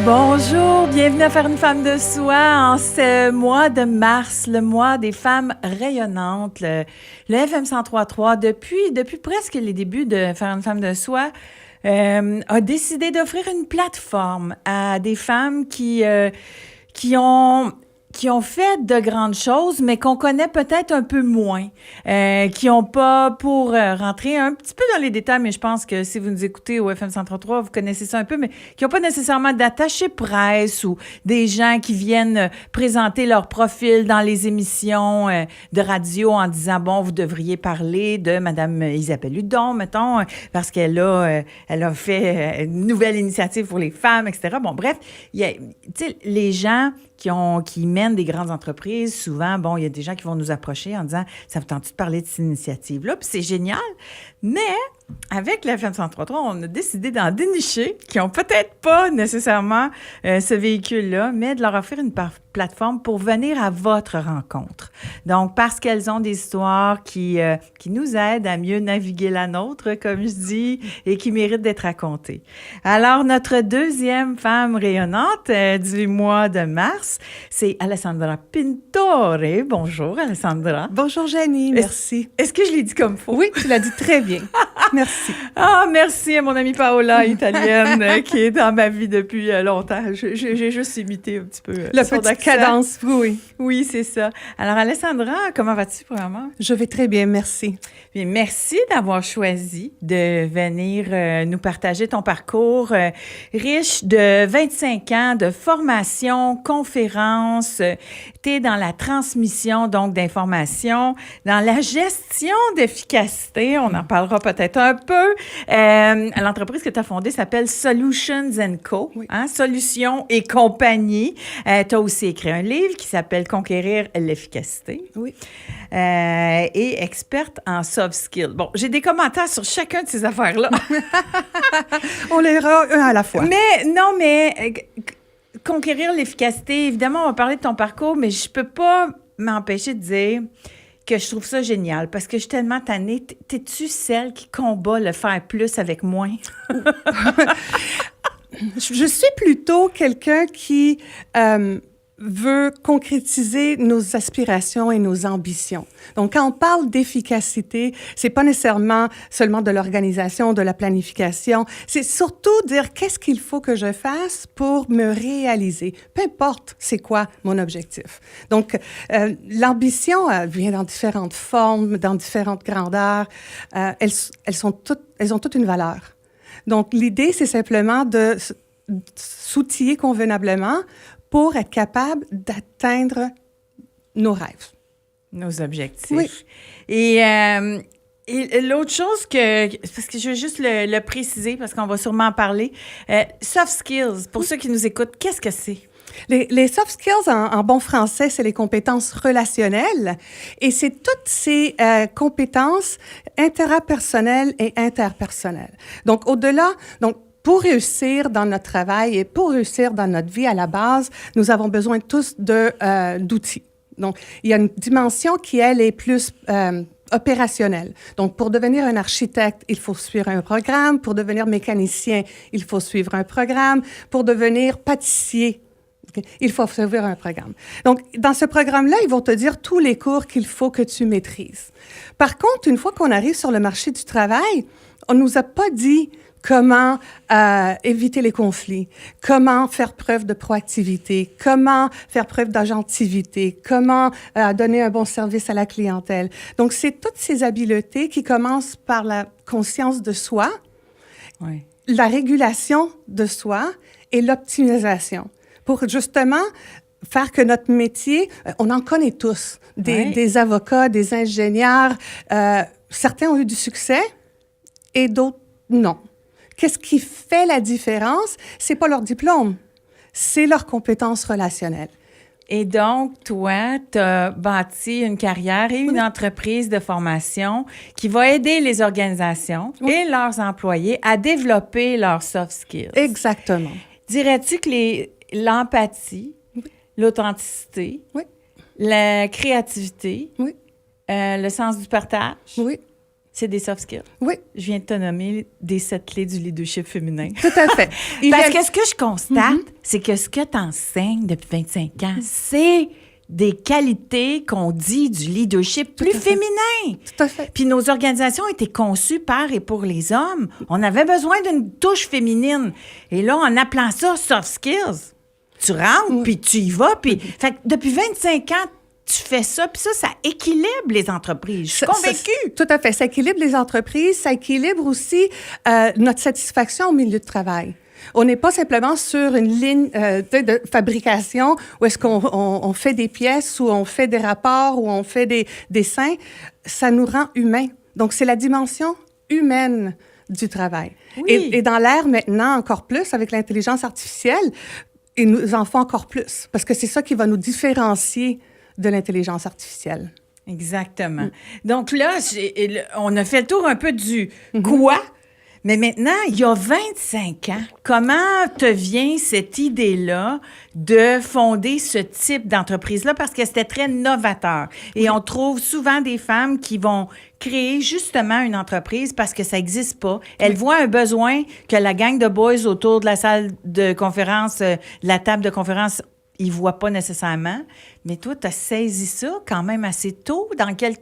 Bonjour, bienvenue à Faire une femme de soi en ce mois de mars, le mois des femmes rayonnantes. Le FM 103.3, depuis presque les débuts de Faire une femme de soi, a décidé d'offrir une plateforme à des femmes qui ont fait de grandes choses, mais qu'on connaît peut-être un peu moins, qui n'ont pas, pour rentrer un petit peu dans les détails, mais je pense que si vous nous écoutez au FM 103.3, vous connaissez ça un peu, mais qui n'ont pas nécessairement d'attaché presse ou des gens qui viennent présenter leur profil dans les émissions de radio en disant, bon, vous devriez parler de Madame Isabelle Hudon, mettons, parce qu'elle a fait une nouvelle initiative pour les femmes, etc. Bon, bref, tu sais, les gens qui mènent des grandes entreprises, souvent, bon, il y a des gens qui vont nous approcher en disant « Ça vous tente de parler de cette initiative-là? » Puis c'est génial, mais avec la FM 103.3, on a décidé d'en dénicher qui n'ont peut-être pas nécessairement ce véhicule-là, mais de leur offrir une plateforme pour venir à votre rencontre. Donc, parce qu'elles ont des histoires qui nous aident à mieux naviguer la nôtre, comme je dis, et qui méritent d'être racontées. Alors, notre deuxième femme rayonnante du mois de mars, c'est Alessandra Pintore. Bonjour, Alessandra. Bonjour, Janie. Merci. Est-ce que je l'ai dit comme il faut? Oui, tu l'as dit très bien. Merci. Ah, merci à mon amie Paola, italienne, qui est dans ma vie depuis longtemps. J'ai juste imité un petit peu la son petite accent. cadence, oui. Oui, c'est ça. Alors, Alessandra, comment vas-tu, premièrement? Je vais très bien, merci. Bien, merci d'avoir choisi de venir nous partager ton parcours riche de 25 ans de formation, conférences. Tu es dans la transmission, donc, d'informations, dans la gestion d'efficacité. On en parlera peut-être un peu. L'entreprise que tu as fondée s'appelle Solutions & Co. Oui. Hein? Solutions et compagnie. Tu as aussi écrit un livre qui s'appelle Conquérir l'efficacité. Oui. Et experte en soft skills. Bon, j'ai des commentaires sur chacun de ces affaires-là. On les aura un à la fois. Mais conquérir l'efficacité, évidemment, on va parler de ton parcours, mais je peux pas m'empêcher de dire que je trouve ça génial parce que je suis tellement tannée. T'es-tu celle qui combat le faire plus avec moins? Je suis plutôt quelqu'un qui veut concrétiser nos aspirations et nos ambitions. Donc, quand on parle d'efficacité, c'est pas nécessairement seulement de l'organisation, de la planification. C'est surtout dire qu'est-ce qu'il faut que je fasse pour me réaliser. Peu importe c'est quoi mon objectif. Donc, l'ambition vient dans différentes formes, dans différentes grandeurs. Elles ont toutes une valeur. Donc, l'idée, c'est simplement de s'outiller convenablement pour être capable d'atteindre nos rêves. Nos objectifs. Oui. Et l'autre chose parce que je veux juste le préciser, parce qu'on va sûrement en parler, soft skills, pour ceux qui nous écoutent, qu'est-ce que c'est? Les soft skills, en bon français, c'est les compétences relationnelles. Et c'est toutes ces compétences interpersonnelles et interpersonnelles. Donc, pour réussir dans notre travail et pour réussir dans notre vie à la base, nous avons besoin tous d'outils. Donc, il y a une dimension qui, elle, est plus opérationnelle. Donc, pour devenir un architecte, il faut suivre un programme. Pour devenir mécanicien, il faut suivre un programme. Pour devenir pâtissier, il faut suivre un programme. Donc, dans ce programme-là, ils vont te dire tous les cours qu'il faut que tu maîtrises. Par contre, une fois qu'on arrive sur le marché du travail, on ne nous a pas dit comment éviter les conflits, comment faire preuve de proactivité, comment faire preuve d'agentivité, comment donner un bon service à la clientèle. Donc, c'est toutes ces habiletés qui commencent par la conscience de soi, Oui. la régulation de soi et l'optimisation pour justement faire que notre métier, on en connaît tous, des avocats, des ingénieurs, certains ont eu du succès et d'autres non. Qu'est-ce qui fait la différence? C'est pas leur diplôme, c'est leurs compétences relationnelles. Et donc, toi, tu as bâti une carrière et une entreprise de formation qui va aider les organisations et leurs employés à développer leurs soft skills. Exactement. Dirais-tu que l'empathie, l'authenticité, la créativité, le sens du partage, c'est des soft skills. Oui, Je viens de te nommer des 7 clés du leadership féminin. tout à fait. Parce que ce que je constate, c'est que ce que tu enseignes depuis 25 ans, c'est des qualités qu'on dit du leadership plus féminin. Tout à fait. Puis nos organisations ont été conçues par et pour les hommes. On avait besoin d'une touche féminine. Et là, en appelant ça soft skills, tu rentres, puis tu y vas. Puis, fait que depuis 25 ans, tu fais ça, puis ça équilibre les entreprises. Je suis convaincue. Tout à fait. Ça équilibre les entreprises, ça équilibre aussi notre satisfaction au milieu de travail. On n'est pas simplement sur une ligne de fabrication où est-ce qu'on fait des pièces, où on fait des rapports, où on fait des dessins. Ça nous rend humains. Donc, c'est la dimension humaine du travail. Oui. Et dans l'ère maintenant, encore plus, avec l'intelligence artificielle, il nous en faut encore plus, parce que c'est ça qui va nous différencier de l'intelligence artificielle. Exactement. Donc là, on a fait le tour un peu du quoi, mais maintenant, il y a 25 ans, comment te vient cette idée-là de fonder ce type d'entreprise-là? Parce que c'était très novateur. Et on trouve souvent des femmes qui vont créer justement une entreprise parce que ça n'existe pas. Elles voient un besoin que la gang de boys autour de la salle de conférence, la table de conférence, ils ne voient pas nécessairement. Mais toi, tu as saisi ça quand même assez tôt. Dans quelles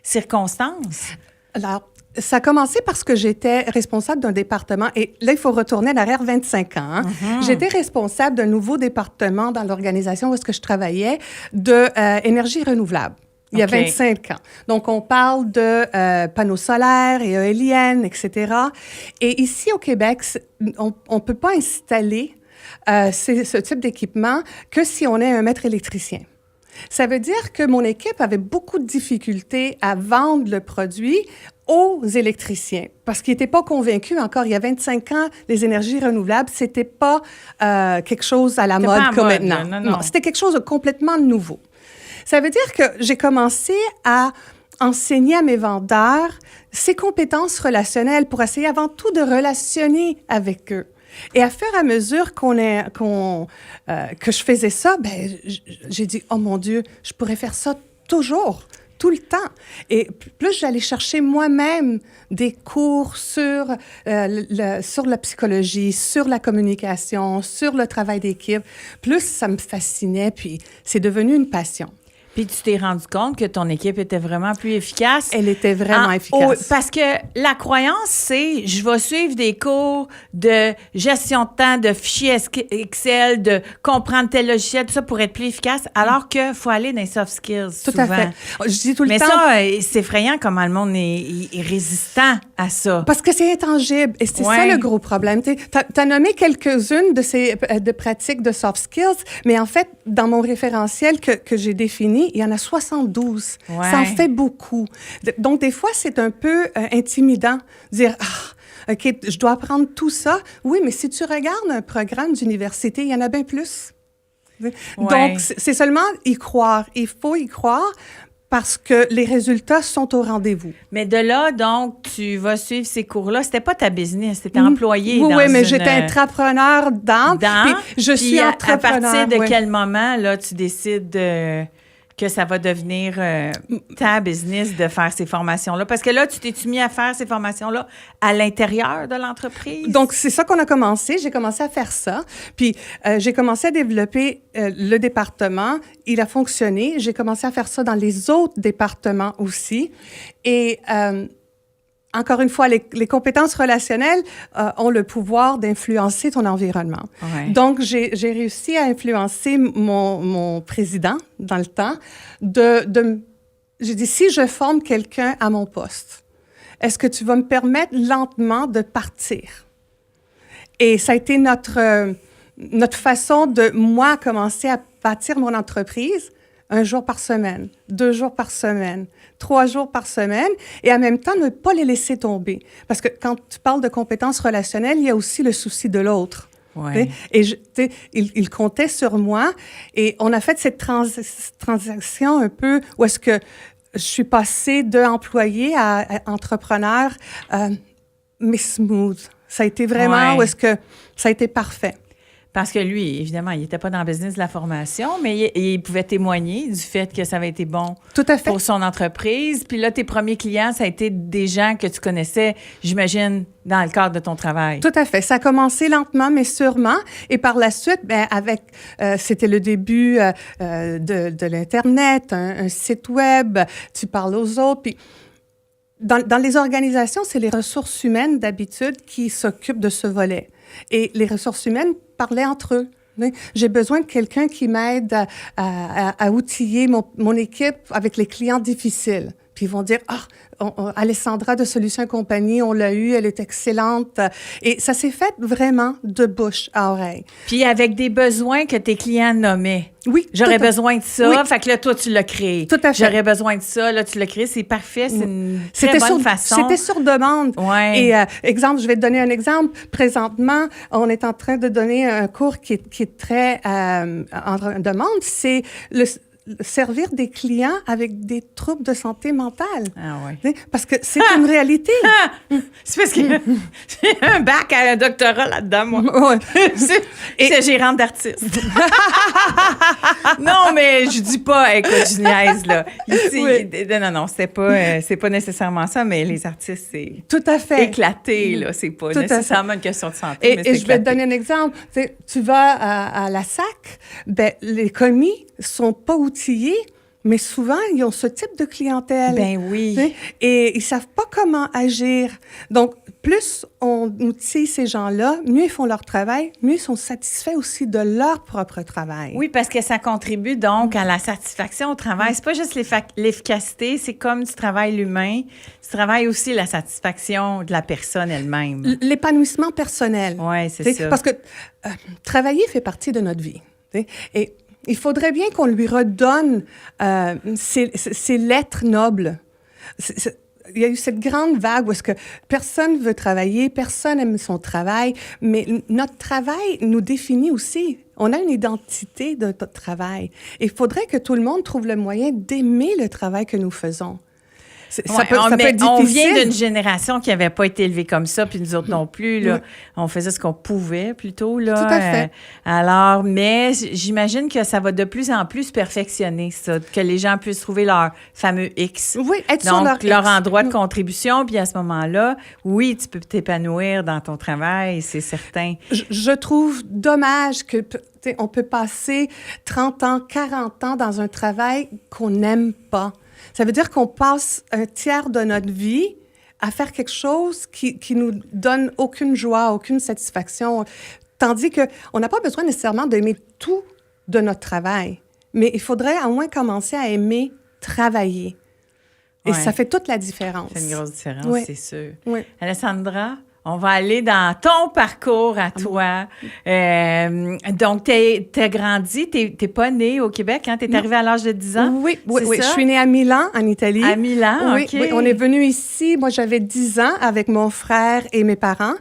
circonstances? Alors, ça a commencé parce que j'étais responsable d'un département, et là, il faut retourner en arrière 25 ans. Hein. J'étais responsable d'un nouveau département dans l'organisation où est-ce que je travaillais de énergie renouvelable. Il y a 25 ans. Donc, on parle de panneaux solaires et éoliennes, etc. Et ici, au Québec, on ne peut pas installer ce type d'équipement que si on est un maître électricien. Ça veut dire que mon équipe avait beaucoup de difficultés à vendre le produit aux électriciens parce qu'ils n'étaient pas convaincus encore. Il y a 25 ans, les énergies renouvelables, c'était pas quelque chose à la mode comme maintenant. Non, c'était quelque chose de complètement nouveau. Ça veut dire que j'ai commencé à enseigner à mes vendeurs ces compétences relationnelles pour essayer avant tout de relationner avec eux. Et à fur et à mesure que je faisais ça, ben, j'ai dit, oh mon Dieu, je pourrais faire ça toujours, tout le temps. Et plus j'allais chercher moi-même des cours sur la psychologie, sur la communication, sur le travail d'équipe, plus ça me fascinait, puis c'est devenu une passion. Puis tu t'es rendu compte que ton équipe était vraiment plus efficace. Elle était vraiment efficace. Parce que la croyance, c'est je vais suivre des cours de gestion de temps, de fichiers Excel, de comprendre tel logiciel, tout ça pour être plus efficace, alors qu'il faut aller dans les soft skills Tout souvent. à fait. Je dis tout le temps. Mais ça, c'est effrayant comment le monde est résistant à ça. Parce que c'est intangible. Et c'est ça le gros problème. Tu as nommé quelques-unes de ces de pratiques de soft skills, mais en fait, dans mon référentiel que j'ai défini, il y en a 72. Ouais. Ça en fait beaucoup. Donc, des fois, c'est un peu intimidant de dire, OK, je dois apprendre tout ça. Oui, mais si tu regardes un programme d'université, il y en a bien plus. Ouais. Donc, c'est seulement y croire. Il faut y croire parce que les résultats sont au rendez-vous. Mais de là, donc, tu vas suivre ces cours-là. C'était pas ta business, c'était employé dans Oui, mais j'étais entrepreneur d'âme. Je suis entrepreneur. À partir de quel moment, là, tu décides que ça va devenir ta business de faire ces formations-là? Parce que là, tu t'es-tu mis à faire ces formations-là à l'intérieur de l'entreprise? Donc, c'est ça qu'on a commencé. J'ai commencé à faire ça. Puis, j'ai commencé à développer le département. Il a fonctionné. J'ai commencé à faire ça dans les autres départements aussi. Et encore une fois, les compétences relationnelles ont le pouvoir d'influencer ton environnement. Ouais. Donc, j'ai réussi à influencer mon président dans le temps. J'ai dit, si je forme quelqu'un à mon poste, est-ce que tu vas me permettre lentement de partir? Et ça a été notre façon de, moi, commencer à bâtir mon entreprise 1 jour par semaine, 2 jours par semaine, 3 jours par semaine, et en même temps, ne pas les laisser tomber. Parce que quand tu parles de compétences relationnelles, il y a aussi le souci de l'autre. Ouais. Et il comptait sur moi, et on a fait cette transaction un peu où est-ce que je suis passée d'employé à entrepreneur, mais smooth. Ça a été vraiment où est-ce que ça a été parfait. Parce que lui, évidemment, il n'était pas dans le business de la formation, mais il pouvait témoigner du fait que ça avait été bon Tout à fait. pour son entreprise. Puis là, tes premiers clients, ça a été des gens que tu connaissais, j'imagine, dans le cadre de ton travail. Tout à fait. Ça a commencé lentement, mais sûrement. Et par la suite, c'était le début de l'Internet, un site web, tu parles aux autres. Puis dans les organisations, c'est les ressources humaines, d'habitude, qui s'occupent de ce volet. Et les ressources humaines parlaient entre eux. J'ai besoin de quelqu'un qui m'aide à outiller mon équipe avec les clients difficiles. Puis ils vont dire, Alessandra de Solutions et Compagnie, on l'a eue, elle est excellente. Et ça s'est fait vraiment de bouche à oreille. Puis avec des besoins que tes clients nommaient. Oui. J'aurais besoin de ça. Oui. Fait que là, toi, tu l'as créé. Tout à fait. J'aurais besoin de ça. Là, tu l'as créé. C'est parfait. C'est une très bonne façon. C'était sur demande. Ouais. Et exemple, je vais te donner un exemple. Présentement, on est en train de donner un cours qui est très en demande. C'est servir des clients avec des troubles de santé mentale. Ah oui. Parce que c'est une réalité. C'est parce que j'ai un bac à un doctorat là-dedans, moi. Ouais. C'est gérante d'artiste. Non, mais je dis pas, écoute, je niaise, là. Ici, non, c'est pas nécessairement ça, mais les artistes, c'est tout à fait éclaté, là. C'est pas tout nécessairement une question de santé, mais c'est et je vais te éclaté. donner un exemple. Tu vas à la SAC, les commis sont pas outillés, mais souvent, ils ont ce type de clientèle. Ben oui. T'sais, et ils savent pas comment agir. Donc, plus on outille ces gens-là, mieux ils font leur travail, mieux ils sont satisfaits aussi de leur propre travail. Oui, parce que ça contribue donc à la satisfaction au travail. C'est pas juste l'efficacité, c'est comme tu travailles l'humain, tu travailles aussi la satisfaction de la personne elle-même. L'épanouissement personnel. Oui, c'est ça. Parce que travailler fait partie de notre vie. Et il faudrait bien qu'on lui redonne ses lettres nobles. Il y a eu cette grande vague où est-ce que personne veut travailler, personne aime son travail, mais notre travail nous définit aussi. On a une identité de notre travail. Et il faudrait que tout le monde trouve le moyen d'aimer le travail que nous faisons. Ça peut être difficile. On vient d'une génération qui n'avait pas été élevée comme ça, puis nous autres non plus. Là, on faisait ce qu'on pouvait plutôt. Là, tout à fait. Alors, mais j'imagine que ça va de plus en plus se perfectionner, ça, que les gens puissent trouver leur fameux X. Oui, être donc, sur leur X. endroit de contribution. Puis à ce moment-là, oui, tu peux t'épanouir dans ton travail, c'est certain. Je trouve dommage que on peut passer 30 ans, 40 ans dans un travail qu'on n'aime pas. Ça veut dire qu'on passe un tiers de notre vie à faire quelque chose qui nous donne aucune joie, aucune satisfaction. Tandis qu'on n'a pas besoin nécessairement d'aimer tout de notre travail, mais il faudrait au moins commencer à aimer travailler. Et ça fait toute la différence. C'est une grosse différence, c'est sûr. Oui. Alessandra, on va aller dans ton parcours à toi. Donc, t'as grandi, t'es pas née au Québec, hein? T'es arrivée à l'âge de 10 ans? Oui. Ça? Je suis née à Milan, en Italie. À Milan, oui, OK. Oui, on est venu ici. Moi, j'avais 10 ans avec mon frère et mes parents.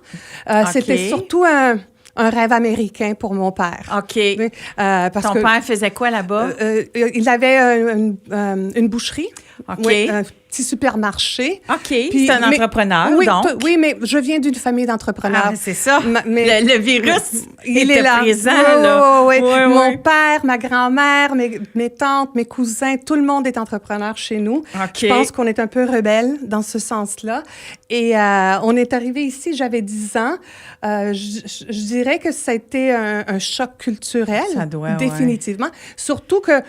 C'était surtout un rêve américain pour mon père. OK. Oui, parce Ton père faisait quoi là-bas? Il avait une boucherie. OK. Oui, un petit supermarché. OK. C'est un entrepreneur, oui, donc. Oui, mais je viens d'une famille d'entrepreneurs. Ah, c'est ça. Mais le virus, il est là. présent, oui, là. Oui. Oui, Mon père, ma grand-mère, mes tantes, mes cousins, tout le monde est entrepreneur chez nous. OK. Je pense qu'on est un peu rebelle dans ce sens-là. Et on est arrivé ici, j'avais 10 ans. Je dirais que ça a été un choc culturel. Ça doit, définitivement. Surtout que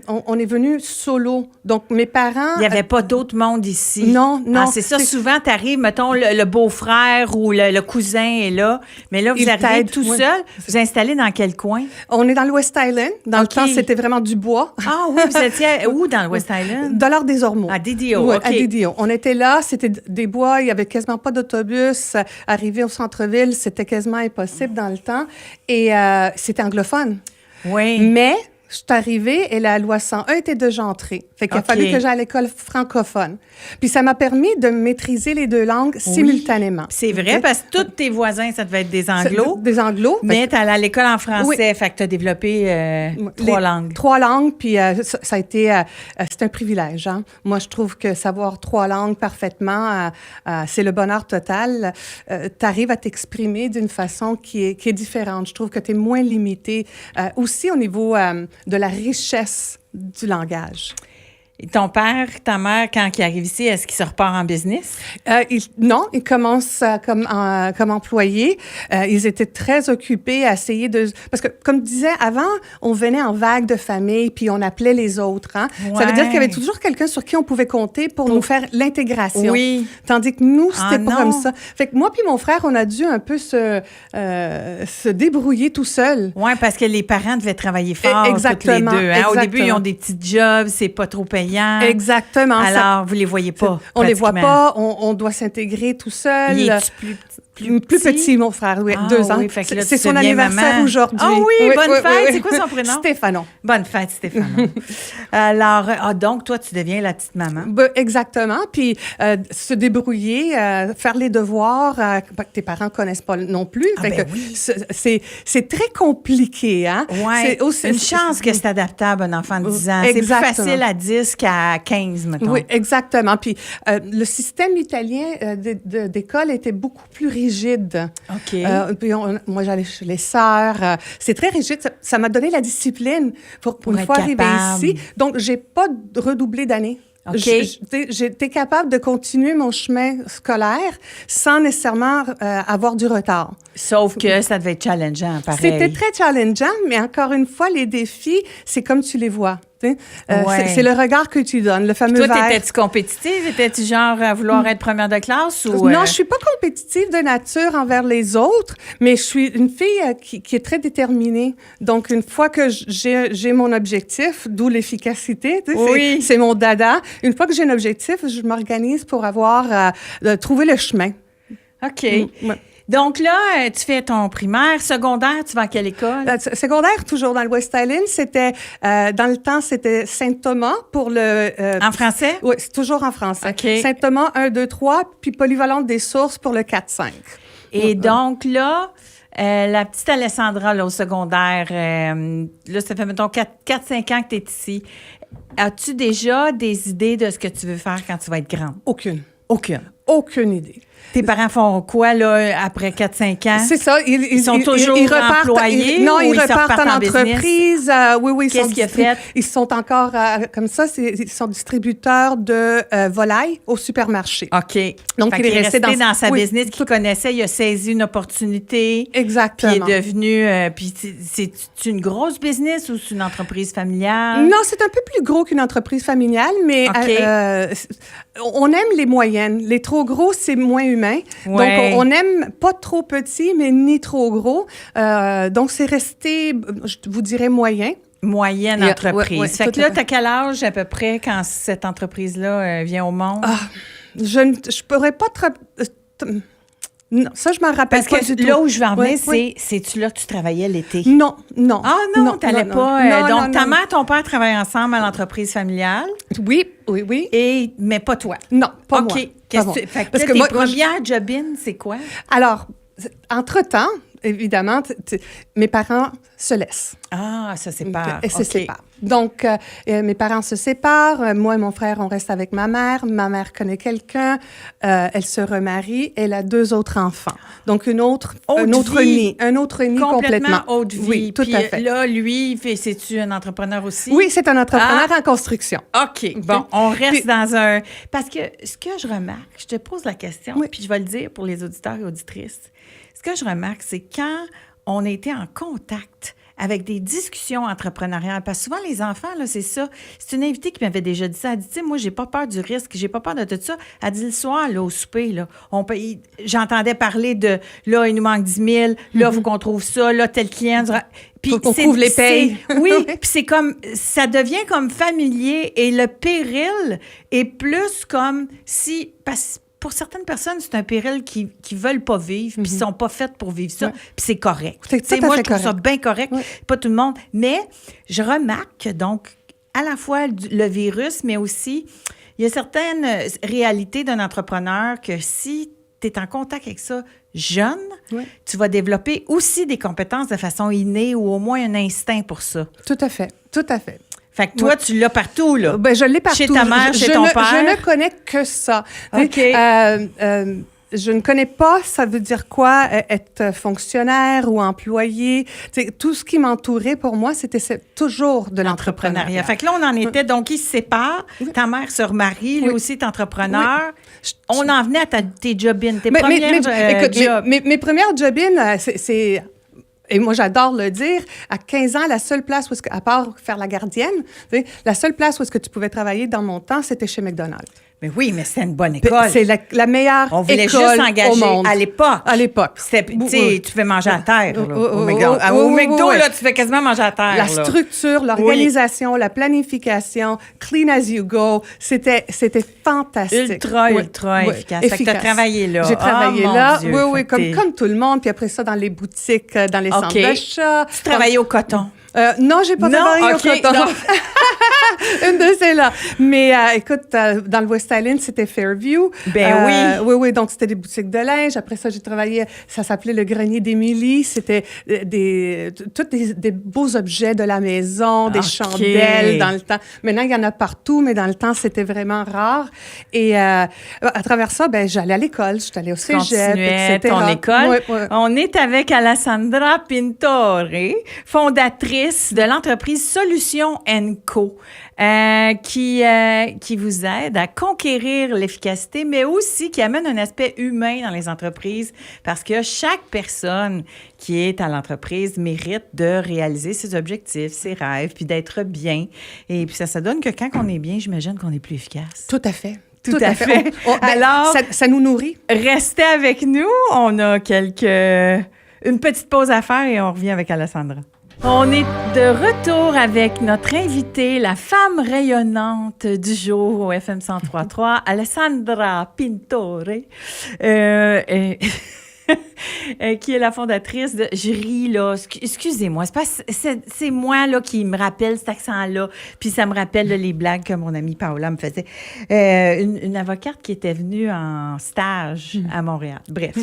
on est venu solo. Donc, mes parents... Il n'y avait pas d'autre monde ici. Non. Ah, c'est ça. Souvent, tu arrives, mettons, le beau-frère ou le cousin est là. Mais là, vous arrivez tout seul. Vous installez dans quel coin? On est dans le West Island. Dans le temps, c'était vraiment du bois. Ah oui, vous étiez où dans le West Island? Dollars des Ormeaux. À Didio, oui, OK. à Didio. On était là, c'était des bois, il n'y avait quasiment pas d'autobus. Arriver au centre-ville, c'était quasiment impossible dans le temps. Et c'était anglophone. Oui. Mais je suis arrivée et la loi 101 était déjà entrée. Fait qu'il a fallu que j'aille à l'école francophone. Puis ça m'a permis de maîtriser les deux langues simultanément. C'est vrai, parce que tous tes voisins, ça devait être des anglos. Des anglos. Mais tu allé à l'école en français, fait que tu as développé 3 langues. 3 langues, puis ça a été... c'est un privilège, hein? Moi, je trouve que savoir 3 langues parfaitement, c'est le bonheur total. Tu arrives à t'exprimer d'une façon qui est différente. Je trouve que tu es moins limité. Aussi au niveau de la richesse du langage. Et ton père, ta mère, quand il arrive ici, est-ce qu'il se repart en business? Non, il commence comme employé. Ils étaient très occupés à essayer de... Parce que, comme je disais, avant, on venait en vague de famille, puis on appelait les autres. Hein? Ouais. Ça veut dire qu'il y avait toujours quelqu'un sur qui on pouvait compter pour nous faire l'intégration. Oui. Tandis que nous, c'était pas comme ça. Fait que moi puis mon frère, on a dû un peu se débrouiller tout seul. Oui, parce que les parents devaient travailler fort, exactement, toutes les deux. Hein? Exactement. Au début, ils ont des petits jobs, c'est pas trop payant. Exactement. Alors, vous les voyez pas. On les voit pas, on doit s'intégrer tout seul. Il est plus petit, mon frère, oui, 2 ans. Oui, c'est son anniversaire aujourd'hui. Ah oui, bonne fête. C'est quoi son prénom? Stéphanon. Bonne fête, Stéphanon. Alors, donc, toi, tu deviens la petite maman. Exactement. Puis, se débrouiller, faire les devoirs, que tes parents connaissent pas non plus. C'est très compliqué, hein? Oui, c'est une chance que c'est adaptable, un enfant de 10 ans. C'est plus facile à 10 qu'à 15, mettons. Oui, exactement. Puis, le système italien d'école était beaucoup plus rigide. OK. Puis moi, j'allais chez les sœurs. C'est très rigide. Ça m'a donné la discipline pour une fois arrivée ici. Donc, j'ai pas redoublé d'années. Okay. J'étais capable de continuer mon chemin scolaire sans nécessairement avoir du retard. Sauf que ça devait être challengeant, pareil. C'était très challengeant, mais encore une fois, les défis, c'est comme tu les vois. C'est le regard que tu donnes, le fameux verre. Toi, verre. étais-tu compétitive? Étais-tu genre à vouloir être première de classe? Ou, Non, je suis pas compétitive de nature envers les autres, mais je suis une fille qui est très déterminée. Donc, une fois que j'ai mon objectif, d'où l'efficacité, c'est mon dada. Une fois que j'ai un objectif, je m'organise pour trouver le chemin. OK. Donc là, tu fais ton primaire, secondaire, tu vas à quelle école? Secondaire, toujours dans le West Island. C'était, dans le temps, c'était Saint-Thomas pour le... en français? Oui, c'est toujours en français. Okay. Saint-Thomas 1, 2, 3, puis Polyvalente des Sources pour le 4, 5. Et donc là, la petite Alessandra, là, au secondaire, là, ça fait, mettons, 4-5 ans que tu es ici. As-tu déjà des idées de ce que tu veux faire quand tu vas être grande? Aucune idée. Tes parents font quoi, là, après 4-5 ans? C'est ça. Ils sont toujours employés ils repartent en entreprise. Oui. Qu'est-ce qu'ils ont fait? Ils sont encore comme ça. Ils sont distributeurs de volailles au supermarché. OK. Donc, il est resté dans sa business qu'il connaissait. Il a saisi une opportunité. Exactement. Puis il est devenu... puis c'est une grosse business ou c'est une entreprise familiale? Non, c'est un peu plus gros qu'une entreprise familiale, mais on aime les moyennes. Les trop gros, c'est moins humain. Ouais. Donc, on n'aime pas trop petit, mais ni trop gros. Donc, c'est resté, je vous dirais, moyen. Moyenne entreprise. Ouais, fait que là, t'as quel âge à peu près quand cette entreprise-là vient au monde? Je pourrais pas... Non, ça, je m'en rappelle pas du tout. Là où je vais en venir, c'est-tu là que tu travaillais l'été? Non. Ah non, t'allais pas... donc, ta mère et ton père travaillent ensemble à l'entreprise familiale? Oui. Mais pas toi? Non, pas moi. OK. Fait que tes premières job-in, c'est quoi? Alors, entre-temps, évidemment, mes parents se laissent. Ah, ça sépare. Se séparent. Donc, mes parents se séparent. Moi et mon frère, on reste avec ma mère. Ma mère connaît quelqu'un. Elle se remarie. Elle a 2 autres enfants. Donc, un autre nid complètement autre vie. Oui, tout à fait. Là, lui, c'est-tu un entrepreneur aussi? Oui, c'est un entrepreneur en construction. OK. Bon, on reste dans un... Parce que ce que je remarque, je te pose la question, puis je vais le dire pour les auditeurs et auditrices. Ce que je remarque, c'est quand on était en contact avec des discussions entrepreneuriales. Parce que souvent, les enfants, là, c'est ça. C'est une invitée qui m'avait déjà dit ça. Elle dit, tu sais, moi, j'ai pas peur du risque, j'ai pas peur de tout ça. Elle dit, le soir, là, au souper, là, j'entendais parler de, là, il nous manque 10 000, là, il faut qu'on trouve ça, là, tel client. Puis qu'on couvre les payes. Oui, puis c'est comme, ça devient comme familier et le péril est plus comme si... pour certaines personnes, c'est un péril qui veulent pas vivre, puis ils sont pas faites pour vivre ça, puis c'est correct. Moi, je trouve ça bien correct, pas tout le monde. Mais je remarque, donc, à la fois le virus, mais aussi, il y a certaines réalités d'un entrepreneur que si tu es en contact avec ça jeune, tu vas développer aussi des compétences de façon innée ou au moins un instinct pour ça. Tout à fait, tout à fait. Fait que toi, tu l'as partout, là. Ben, je l'ai partout. Chez ta mère, chez ton père. Je ne connais que ça. OK. Je ne connais pas, ça veut dire quoi, être fonctionnaire ou employé. T'sais, tout ce qui m'entourait, pour moi, c'était toujours de l'entrepreneuriat. Fait que là, on en était, donc, ils se séparent. Ta mère se remarie, lui aussi est entrepreneur. On en venait à tes job-in, tes premières jobs. Mes premières job-in, c'est... Et moi, j'adore le dire, à 15 ans, la seule place où, à part faire la gardienne, la seule place où est-ce que tu pouvais travailler dans mon temps, c'était chez McDonald's. Mais oui, mais c'était une bonne école. C'est la meilleure école au monde. On voulait juste s'engager à l'époque. À l'époque. Tu fais manger à terre. Au McDo, là, tu fais quasiment manger à terre. La structure, l'organisation, la planification, clean as you go, c'était fantastique. Ultra efficace. Fait que tu as travaillé là. J'ai travaillé là, Dieu, comme tout le monde. Puis après ça, dans les boutiques, dans les centres d'achat. Tu travaillais au coton? Non, j'ai pas travaillé au coton. Une de celles-là. Mais écoute, dans le West Island, c'était Fairview. Ben oui. Oui, donc c'était des boutiques de linge. Après ça, j'ai travaillé, ça s'appelait le grenier d'Émilie. C'était tous des beaux objets de la maison, des chandelles dans le temps. Maintenant, il y en a partout, mais dans le temps, c'était vraiment rare. Et à travers ça, ben j'allais à l'école, j'étais allée au cégep, etc. Ton école. Oui. On est avec Alessandra Pintore, fondatrice de l'entreprise Solutions & Co, qui vous aide à conquérir l'efficacité, mais aussi qui amène un aspect humain dans les entreprises parce que chaque personne qui est à l'entreprise mérite de réaliser ses objectifs, ses rêves, puis d'être bien. Et puis ça donne que quand on est bien, j'imagine qu'on est plus efficace. Tout à fait. Tout à fait. Alors, ça nous nourrit. Restez avec nous. On a une petite pause à faire et on revient avec Alessandra. On est de retour avec notre invitée, la femme rayonnante du jour au FM 103.3, Alessandra Pintore, qui est la fondatrice de... Je ris, là. Excusez-moi. C'est moi, là, qui me rappelle cet accent-là. Puis ça me rappelle là, les blagues que mon amie Paola me faisait. Une avocate qui était venue en stage à Montréal. Bref.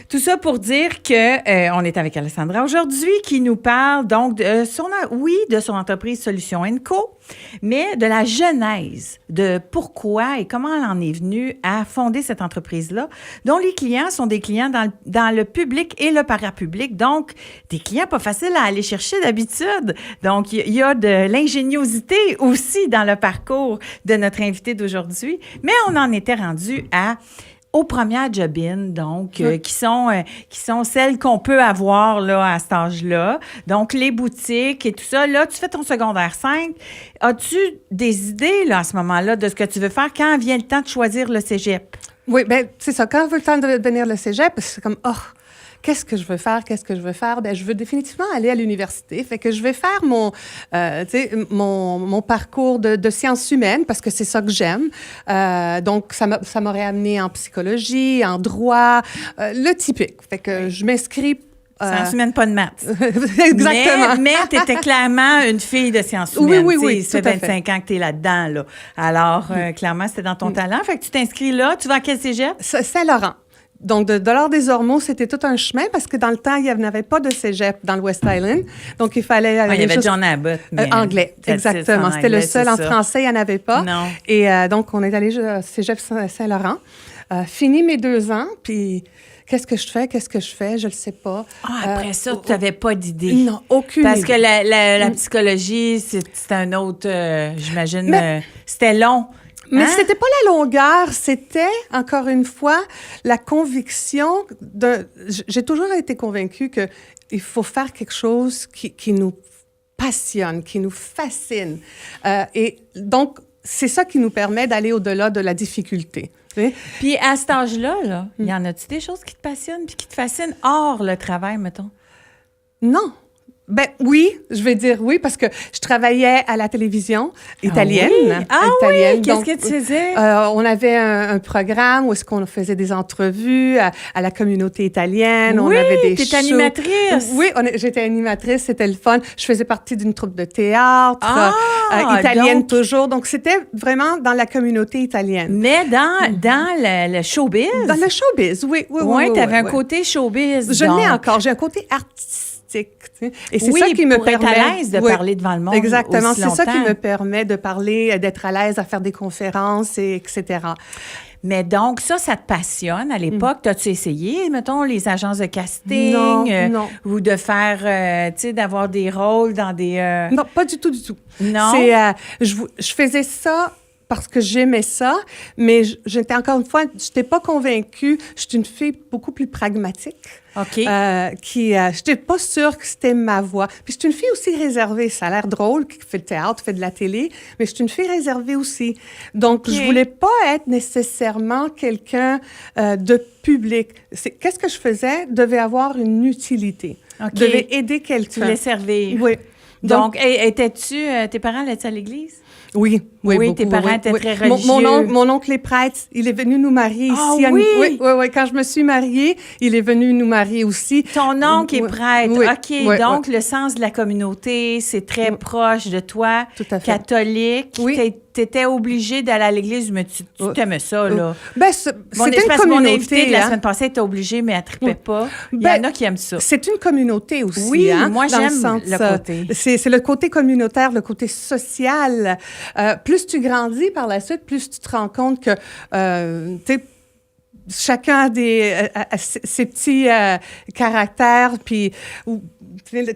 Tout ça pour dire que on est avec Alessandra aujourd'hui, qui nous parle donc de son entreprise Solutions & Co, mais de la genèse, de pourquoi et comment elle en est venue à fonder cette entreprise-là, dont les clients sont des clients dans le public et le parapublic, donc des clients pas faciles à aller chercher d'habitude. Donc, il y a de l'ingéniosité aussi dans le parcours de notre invité d'aujourd'hui, mais on en était rendu aux premières job-in, donc, qui sont celles qu'on peut avoir là, à cet âge-là. Donc, les boutiques et tout ça. Là, tu fais ton secondaire 5. As-tu des idées là, à ce moment-là de ce que tu veux faire quand vient le temps de choisir le cégep? Oui, bien, c'est ça. Quand veut le temps de venir le cégep, c'est comme, qu'est-ce que je veux faire? Ben, je veux définitivement aller à l'université. Fait que je vais faire mon parcours de sciences humaines parce que c'est ça que j'aime. Donc, ça m'aurait amené en psychologie, en droit, le typique. Fait que je m'inscris. Sciences humaines, pas de maths. Exactement. Mais tu étais clairement une fille de sciences humaines. Oui. Ça fait 25 ans que tu es là-dedans. Là. Alors, clairement, c'était dans ton talent. Fait que tu t'inscris là. Tu vas à quel cégep? Saint-Laurent. Donc, de Dollard-des-Ormeaux, c'était tout un chemin parce que dans le temps, il n'y avait pas de cégep dans le West Island. Donc, il fallait... il y avait John Abbott. Anglais, exactement. C'était le seul. En français, il n'y en avait pas. Non. Et donc, on est allé au cégep Saint-Laurent. Fini mes 2 ans, puis... Qu'est-ce que je fais? Je le sais pas. Après ça, tu n'avais pas d'idée. Non, aucune idée. Parce que la psychologie, c'est un autre, j'imagine, c'était long. Mais c'était pas la longueur, c'était, encore une fois, la conviction j'ai toujours été convaincue qu'il faut faire quelque chose qui nous passionne, qui nous fascine. Et donc, c'est ça qui nous permet d'aller au-delà de la difficulté. Puis à cet âge-là, y en a-tu des choses qui te passionnent puis qui te fascinent hors le travail, mettons? Non. Ben oui, je vais dire oui parce que je travaillais à la télévision italienne. Oui? Qu'est-ce Donc, que tu faisais? on avait un programme où est-ce qu'on faisait des entrevues à la communauté italienne. Oui, on avait des t'es shows. animatrice. Oui, j'étais animatrice, c'était le fun. Je faisais partie d'une troupe de théâtre italienne donc, toujours. Donc, c'était vraiment dans la communauté italienne. Mais dans le showbiz? Dans le showbiz, oui. Oui, t'avais un côté showbiz. Je donc. l'ai encore. J'ai un côté artistique. Tu sais. Et c'est Oui, ça qui me pour permet être à l'aise de parler devant le monde. Exactement, aussi c'est ça qui longtemps. me permet de parler, d'être à l'aise à faire des conférences, etc. Mais donc, ça te passionne. À l'époque, t'as-tu essayé, mettons, les agences de casting? Non. Ou de faire, tu sais, d'avoir des rôles dans des... Non, pas du tout, du tout. Non? Je faisais ça parce que j'aimais ça, mais j'étais encore une fois, je n'étais pas convaincue. Je suis une fille beaucoup plus pragmatique. OK. Je n'étais pas sûre que c'était ma voix. Puis je suis une fille aussi réservée. Ça a l'air drôle, qui fait le théâtre, fait de la télé, mais je suis une fille réservée aussi. Donc, je voulais pas être nécessairement quelqu'un de public. Qu'est-ce que je faisais devait avoir une utilité. OK. Devait aider quelqu'un. Tu voulais servir. Oui. Donc, étais-tu... tes parents allaient-tu à l'église? Oui, Oui, beaucoup, tes parents étaient très religieux. Mon oncle est prêtre. Il est venu nous marier ici. Ah oui? Oui. Quand je me suis mariée, il est venu nous marier aussi. Ton oncle est prêtre. Oui, OK. oui, Donc, le sens de la communauté, c'est très proche de toi. Tout à fait. Catholique. Oui. T'étais obligée d'aller à l'église, mais tu t'aimais ça, là. Ben, c'était une parce que mon invité communauté. de la semaine passée était obligée, mais elle ne trippait pas. Il y en a qui aiment ça. C'est une communauté aussi. Oui, hein, moi, dans j'aime sens, le côté. C'est le côté communautaire, le côté social. Plus tu grandis par la suite, plus tu te rends compte que, tu sais, chacun a ses petits caractères, puis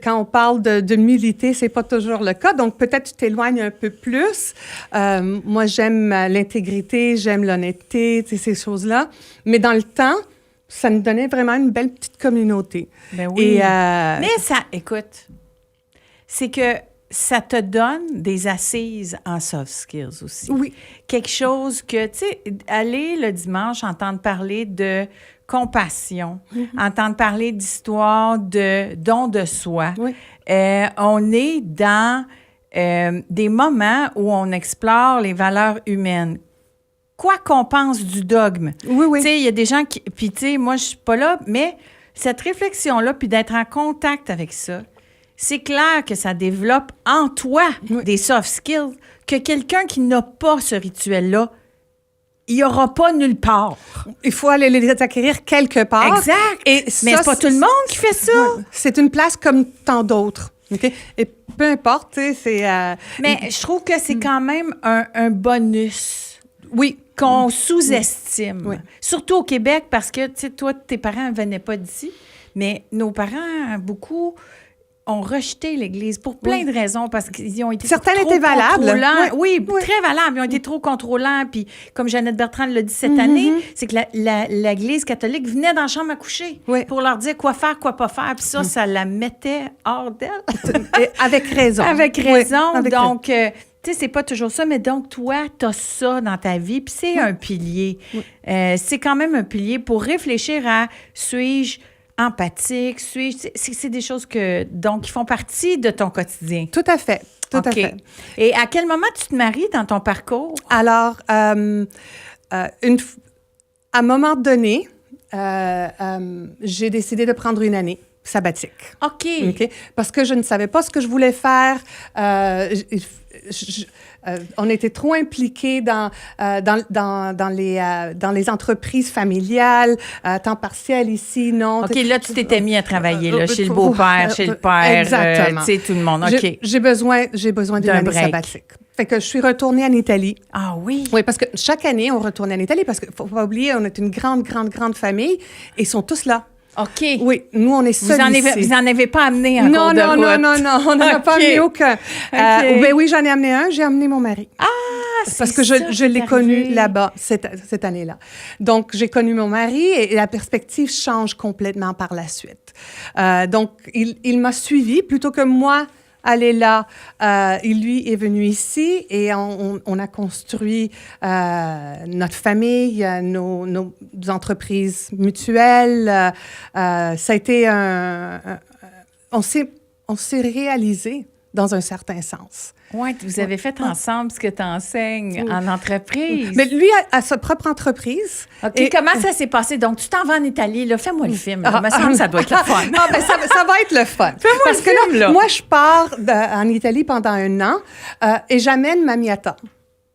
quand on parle de militer, c'est pas toujours le cas. Donc, peut-être tu t'éloignes un peu plus. Moi, j'aime l'intégrité, j'aime l'honnêteté, ces choses-là. Mais dans le temps, ça nous donnait vraiment une belle petite communauté. Ben oui. Mais ça, écoute, c'est que ça te donne des assises en soft skills aussi. Oui. Quelque chose que, tu sais, aller le dimanche, entendre parler de compassion, entendre parler d'histoire, de don de soi. Oui. On est dans des moments où on explore les valeurs humaines. Quoi qu'on pense du dogme. Oui. Tu sais, il y a des gens qui... Puis, tu sais, moi, je suis pas là, mais cette réflexion-là, puis d'être en contact avec ça, c'est clair que ça développe en toi des soft skills que quelqu'un qui n'a pas ce rituel-là, il n'y aura pas nulle part. Il faut aller les acquérir quelque part. Exact. Et Mais ça, c'est pas tout le monde qui fait ça. Ouais. C'est une place comme tant d'autres. OK? Et peu importe, tu sais, c'est... Mais je trouve que c'est quand même un bonus. Oui. Qu'on sous-estime. Oui. Surtout au Québec, parce que, tu sais, toi, tes parents ne venaient pas d'ici, mais nos parents, beaucoup, ont rejeté l'Église pour plein de raisons, parce qu'ils ont été Certaines trop étaient valables. contrôlants. Oui, très valables. Ils ont été trop contrôlants. Puis, comme Jeannette Bertrand l'a dit cette année, c'est que l'Église catholique venait dans la chambre à coucher pour leur dire quoi faire, quoi pas faire. Puis ça la mettait hors d'elle. Avec raison. Avec raison. Oui, donc... tu sais, c'est pas toujours ça, mais donc, toi, t'as ça dans ta vie, puis c'est un pilier. Oui. C'est quand même un pilier pour réfléchir à suis-je empathique, suis-je... C'est des choses qui font partie de ton quotidien. Tout à fait. Tout à fait. Et à quel moment tu te maries dans ton parcours? Alors, à un moment donné, j'ai décidé de prendre une année sabbatique. OK. Parce que je ne savais pas ce que je voulais faire. On était trop impliqués dans les entreprises familiales, temps partiel ici, non. OK, là, tu t'étais mis à travailler là, chez le beau-père, chez le père, exactement. Tu sais, tout le monde. OK. J'ai besoin d'une année sabbatique. Fait que je suis retournée en Italie. Ah oui? Oui, parce que chaque année, on retournait en Italie parce qu'il ne faut pas oublier, on est une grande, grande, grande famille et ils sont tous là. OK. Oui, nous, on est seuls ici. Vous n'en avez pas amené en cours de route? Non, on n'en a pas amené aucun. Ben oui, j'en ai amené un. J'ai amené mon mari. Ah, c'est parce que je l'ai connu là-bas, cette année-là. Donc, j'ai connu mon mari et la perspective change complètement par la suite. Donc, il m'a suivi plutôt que moi aller là. Lui est venu ici et on a construit notre famille, nos entreprises mutuelles. Ça a été on on s'est réalisé dans un certain sens. Oui, vous avez fait ensemble ce que tu enseignes en entreprise. Mais lui a sa propre entreprise. OK, comment ça s'est passé? Donc, tu t'en vas en Italie, là, fais-moi le film. Il me semble que ça doit être le fun. Ben, ça va être le fun. Fais-moi Parce le que film, là. moi, je pars en Italie pendant 1 an et j'amène ma Miata.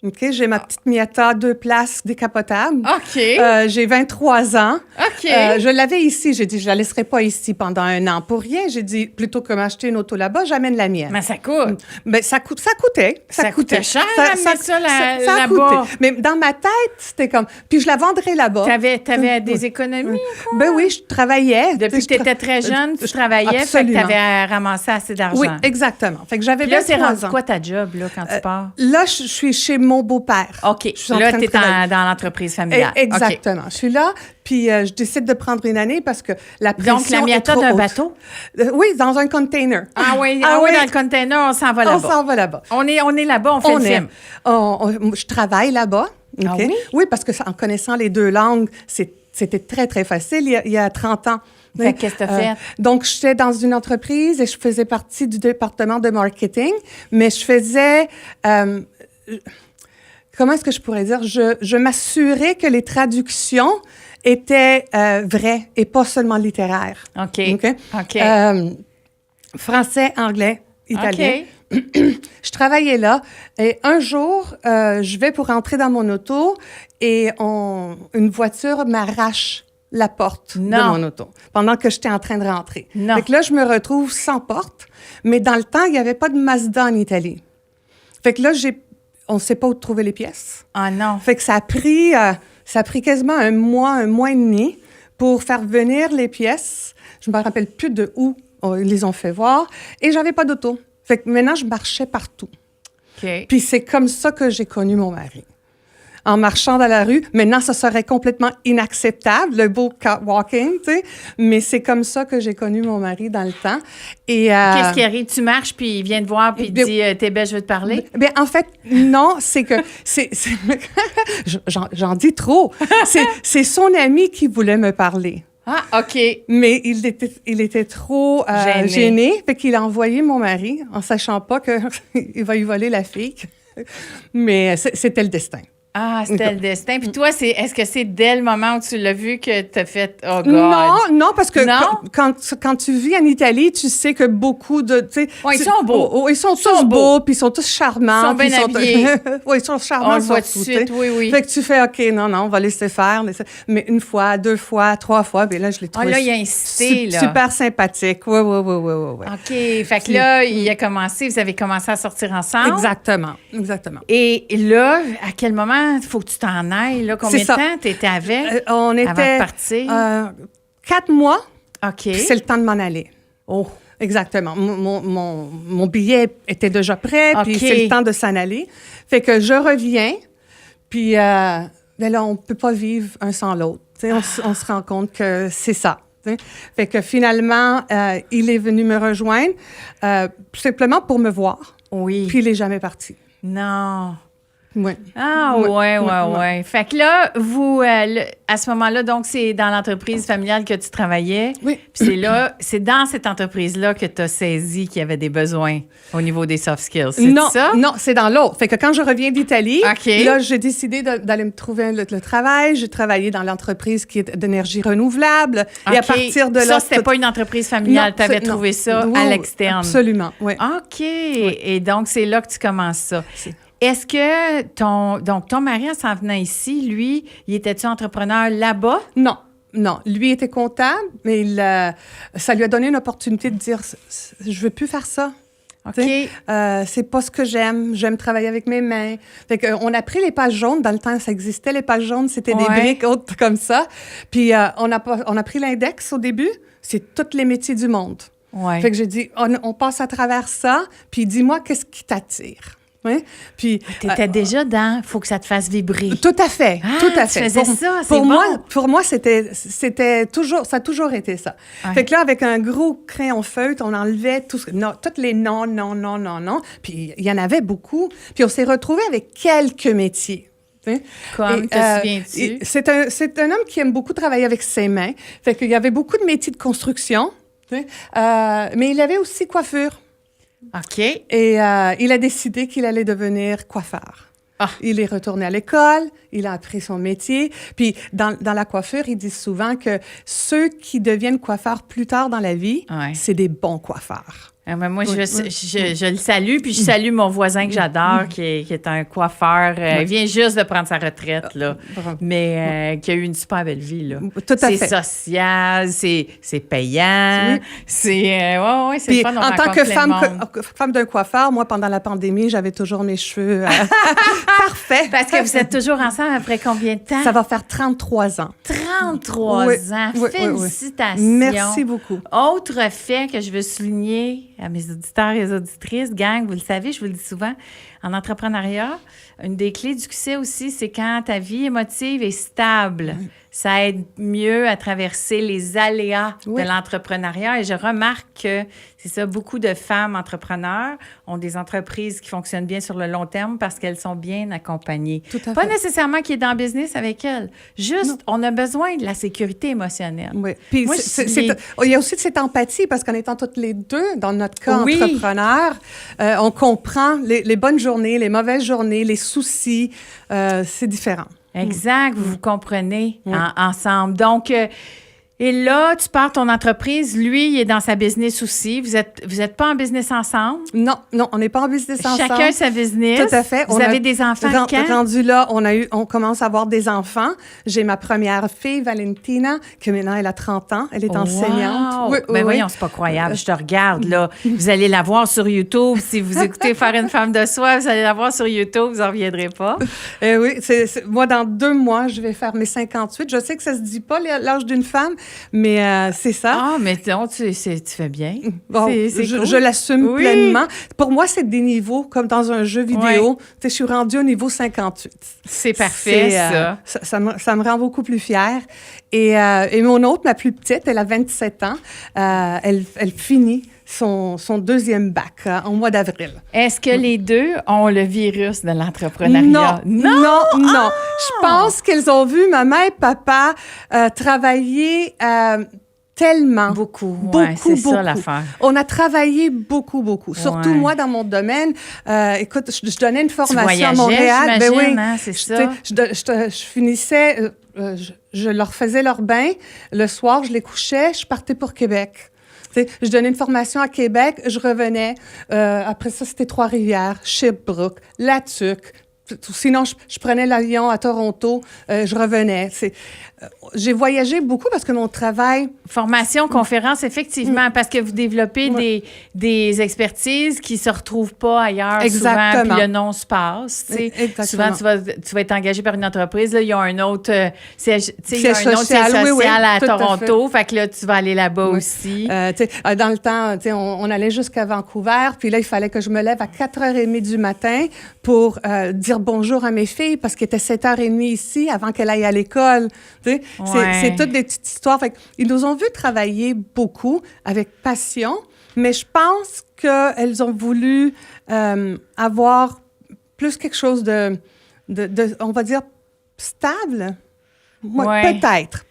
OK, j'ai ma petite Miata 2 places décapotable. OK. J'ai 23 ans. OK. Je l'avais ici. J'ai dit, je la laisserai pas ici pendant 1 an pour rien. J'ai dit, plutôt que m'acheter une auto là-bas, j'amène la mienne. Mais ça coûte. Mais ça coûtait. Ça coûtait cher, amener ça ça là-bas. coûtait. Mais dans ma tête, c'était comme, puis je la vendrais là-bas. T'avais des économies, quoi? Ben oui, je travaillais. Depuis que tu étais très jeune, tu travaillais, Absolument. fait que tu avais ramassé assez d'argent. Oui, exactement. Fait que j'avais Puis là, c'est 23 rendu ans. quoi ta job, là, quand tu pars? Là, je suis chez mon beau-père. OK. Je suis en Là, train de tu es travailler. dans l'entreprise familiale. Exactement. Je suis là, puis je décide de prendre une année parce que la OK. pression Donc, la est Miata trop d'un haute. bateau? Oui, dans un container. Ah oui, Ah oui. dans le container, on s'en va là-bas. On s'en va là-bas. On est là-bas, on fait le film. Je travaille là-bas. OK? Ah oui? Oui, parce que en connaissant les 2 langues, c'était très, très facile il y a 30 ans. Fait que qu'est-ce que t'as fait? Donc, j'étais dans une entreprise et je faisais partie du département de marketing, mais je faisais... comment est-ce que je pourrais dire? Je m'assurais que les traductions étaient vraies et pas seulement littéraires. OK. OK. Français, anglais, italien. OK. Je travaillais là et un jour, je vais pour rentrer dans mon auto et une voiture m'arrache la porte de mon auto pendant que j'étais en train de rentrer. Non. Fait que là, je me retrouve sans porte, mais dans le temps, il n'y avait pas de Mazda en Italie. Fait que là, on ne sait pas où trouver les pièces. Ah non. Fait que ça a pris quasiment un mois et demi pour faire venir les pièces. Je me rappelle plus de où ils les ont fait voir. Et j'avais pas d'auto. Fait que maintenant, je marchais partout. OK. Puis c'est comme ça que j'ai connu mon mari. En marchant dans la rue. Maintenant, ça serait complètement inacceptable, le beau walking, tu sais. Mais c'est comme ça que j'ai connu mon mari dans le temps. Et Qu'est-ce qui arrive? Tu marches, puis il vient te voir, puis il bien- dit T'es belle, je veux te parler. Ben, en fait, non, c'est que... J'en dis trop. C'est son ami qui voulait me parler. Ah, OK. Mais il était trop gêné, fait qu'il a envoyé mon mari en sachant pas qu'il va lui voler la fille. Mais c'était le destin. Ah, c'était le destin. Puis toi, est-ce que c'est dès le moment où tu l'as vu que t'as fait Oh God? Non, parce que Non? quand tu vis en Italie, tu sais que beaucoup de... tu sais, Ouais, ils sont beaux. ils sont tous beaux, puis ils sont tous charmants. Ils sont puis bien habillés. Oui, ils sont charmants. On le voit surtout, tout de suite, tu sais. oui, oui. Fait que tu fais, OK, non, on va laisser faire. Mais 1 fois, 2 fois, 3 fois, bien là, je l'ai trouvé là, il a insisté, là. super sympathique. Oui. OK. Fait que là, vous avez commencé à sortir ensemble. Exactement. Et là, à quel moment il faut que tu t'en ailles? Là? Combien de C'est ça. temps tu étais avec On était... avant de partir? 4 mois, OK. puis c'est le temps de m'en aller. Oh. Exactement. Mon billet était déjà prêt, puis OK. c'est le temps de s'en aller. Fait que je reviens, puis ben là, on peut pas vivre un sans l'autre. Tu sais, on se rend compte que c'est ça. Tu sais. Fait que finalement, il est venu me rejoindre simplement pour me voir, Oui. puis il est jamais parti. Non. Oui. Ah, ouais. Fait que là, vous, à ce moment-là, donc, c'est dans l'entreprise familiale que tu travaillais. Oui. Puis c'est dans cette entreprise-là que tu as saisi qu'il y avait des besoins au niveau des soft skills. C'est ça? Non, c'est dans l'autre. Fait que quand je reviens d'Italie, OK. là, j'ai décidé d'aller me trouver le travail. J'ai travaillé dans l'entreprise qui est d'énergie renouvelable. Et à OK. partir de là... Ça, c'était pas une entreprise familiale. Tu avais trouvé ça Oui, à oui, l'externe. Absolument, oui. OK. Et donc, c'est là que tu commences ça. Est-ce que ton mari, en s'en venant ici, lui, il était-tu entrepreneur là-bas? Non. Lui était comptable, mais ça lui a donné une opportunité de dire « Je veux plus faire ça. » OK. C'est pas ce que j'aime. J'aime travailler avec mes mains. Fait qu'on a pris les pages jaunes. Dans le temps, ça existait, les pages jaunes. C'était des briques hautes comme ça. Puis on a pris l'index au début. C'est tous les métiers du monde. Ouais. Fait que j'ai dit, on passe à travers ça. Puis dis-moi, qu'est-ce qui t'attire? Oui. Puis T'étais déjà dans « faut que ça te fasse vibrer ». tout à fait, Ah, tout à tu fait. faisais ça, c'est pour bon. pour moi, c'était toujours, ça a toujours été ça. Ouais. Fait que là, avec un gros crayon feutre, on enlevait tous les non. Puis il y en avait beaucoup. Puis on s'est retrouvés avec quelques métiers. Comme, te souviens-tu? C'est un homme qui aime beaucoup travailler avec ses mains. Fait qu'il y avait beaucoup de métiers de construction. Mais il avait aussi coiffure. OK. Et il a décidé qu'il allait devenir coiffeur. Ah. Il est retourné à l'école, il a appris son métier. Puis, dans la coiffure, ils disent souvent que ceux qui deviennent coiffeurs plus tard dans la vie, c'est des bons coiffeurs. Mais moi, je le salue, puis je salue mon voisin que j'adore, qui est un coiffeur. Il vient juste de prendre sa retraite, là, mais qui a eu une super belle vie, là. Tout à fait. C'est social, c'est payant, c'est c'est puis, le fun. En tant que femme d'un coiffeur, moi, pendant la pandémie, j'avais toujours mes cheveux parfaits. Parce que vous êtes toujours ensemble après combien de temps? Ça va faire 33 ans. 33 ans! Félicitations! Merci beaucoup. Autre fait que je veux souligner à mes auditeurs et auditrices, gang, vous le savez, je vous le dis souvent, en entrepreneuriat, une des clés du succès aussi, c'est quand ta vie émotive est stable. Ça aide mieux à traverser les aléas de l'entrepreneuriat. Et je remarque que, c'est ça, beaucoup de femmes entrepreneurs ont des entreprises qui fonctionnent bien sur le long terme parce qu'elles sont bien accompagnées. Pas nécessairement qu'il est dans le business avec elles. Juste, on a besoin de la sécurité émotionnelle. Oui. Puis il y a aussi de cette empathie parce qu'en étant toutes les deux dans notre cas entrepreneur, on comprend les bonnes journées, les mauvaises journées, les soucis. C'est différent. Exact, vous comprenez ensemble. Donc, et là, tu pars ton entreprise. Lui, il est dans sa business aussi. Vous êtes pas en business ensemble? Non, on n'est pas en business ensemble. Chacun sa business. Tout à fait. Vous avez des enfants quand? Rendu là, on commence à avoir des enfants. J'ai ma première fille, Valentina, qui maintenant, elle a 30 ans. Elle est enseignante. Oui, mais voyons, c'est pas croyable. Je te regarde, là. Vous allez la voir sur YouTube. Si vous écoutez Faire une femme de soi, vous allez la voir sur YouTube. Vous n'en reviendrez pas. Oui, moi, dans 2 mois, je vais faire mes 58. Je sais que ça se dit pas, l'âge d'une femme, mais c'est ça. Ah, mais non, tu fais bien. Bon, je l'assume pleinement. Pour moi, c'est des niveaux comme dans un jeu vidéo. Je suis rendue au niveau 58. C'est parfait, ça. Ça me rend beaucoup plus fière. Et mon autre, ma plus petite, elle a 27 ans. Elle finit son deuxième bac au mois d'avril. Est-ce que les deux ont le virus de l'entrepreneuriat? Non. Je pense qu'elles ont vu maman et papa travailler tellement. Beaucoup, c'est ça l'affaire. On a travaillé beaucoup. Surtout moi, dans mon domaine. Écoute, je donnais une formation à Montréal. Ben oui, hein, c'est ça. Je finissais, je leur faisais leur bain. Le soir, je les couchais, je partais pour Québec. Je donnais une formation à Québec, je revenais. Après ça, c'était Trois-Rivières, Sherbrooke, La Tuque. Sinon, je prenais l'avion à Toronto, je revenais. J'ai voyagé beaucoup parce que mon travail... Formation, conférence, effectivement, parce que vous développez des expertises qui ne se retrouvent pas ailleurs. Exactement. Souvent, puis le nom se passe. Souvent, tu vas être engagé par une entreprise. Là, il y a un autre siège social à Toronto. Fait que là, tu vas aller là-bas aussi. Dans le temps, on allait jusqu'à Vancouver. Puis là, il fallait que je me lève à 4h30 du matin pour dire bonjour à mes filles parce qu'il était 7h30 ici avant qu'elles aillent à l'école. C'est toutes des petites histoires. Fait ils nous ont vu travailler beaucoup avec passion, mais je pense qu'elles ont voulu avoir plus quelque chose de, on va dire, stable. Peut-être.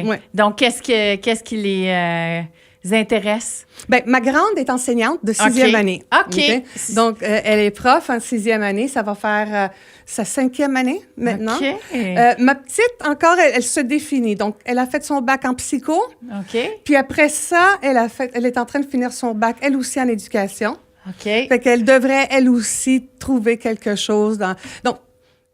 Oui. Donc, qu'est-ce qui les intéresse? Bien, ma grande est enseignante de 6e année. OK. Donc, elle est prof en 6e année. Ça va faire sa 5e année maintenant. Ma petite, encore, elle se définit. Donc, elle a fait son bac en psycho. OK. Puis après ça, elle est en train de finir son bac, elle aussi, en éducation. OK. Fait qu'elle devrait, elle aussi, trouver quelque chose dans... Donc,